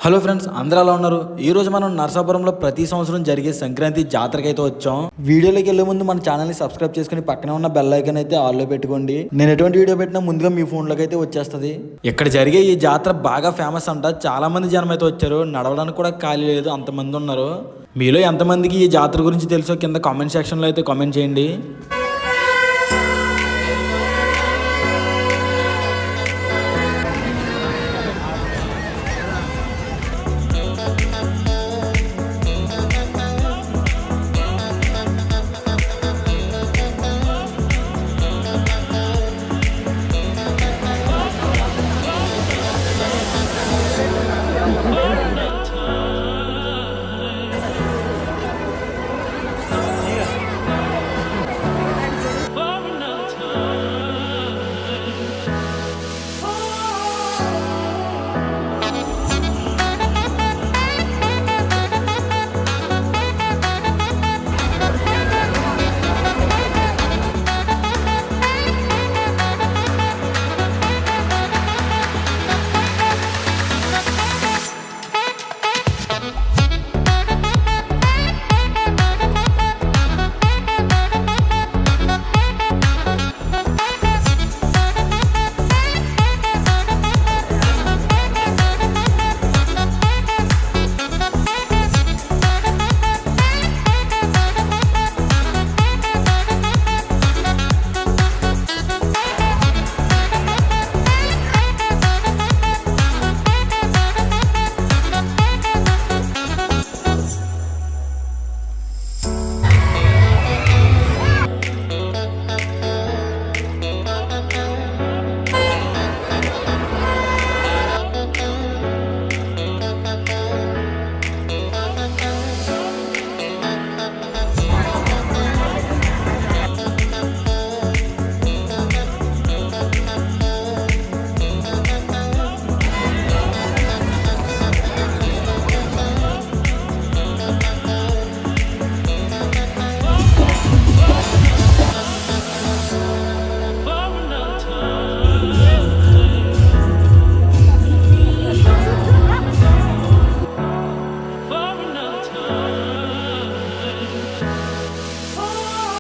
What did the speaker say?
Hello friends, అందరూ ఎలా ఉన్నారు? ఈ రోజు మనం నరసాపురంలో ప్రతి సంవత్సరం జరిగే సంక్రాంతి జాతరకి అయితే వచ్చాం. వీడియోలోకి వెళ్లే ముందు మన ఛానల్ ని సబ్స్క్రైబ్ చేసుకుని పక్కనే ఉన్న బెల్ ఐకాన్ అయితే ఆల్లో పెట్టుకోండి. నేను ఎటువంటి వీడియో పెట్టినా ముందుగా మీ ఫోన్ లోకి అయితే వచ్చేస్తుంది. ఇక్కడ జరిగే ఈ జాతర బాగా ఫేమస్ అంట. చాలా మంది జనం అయితే వచ్చారు. నడవడానికి కూడా ఖాళీ లేదు, అంతమంది ఉన్నారు. మీలో ఎంతమందికి ఈ జాతర గురించి తెలుసో కింద కామెంట్ సెక్షన్ లో అయితే కామెంట్ చేయండి.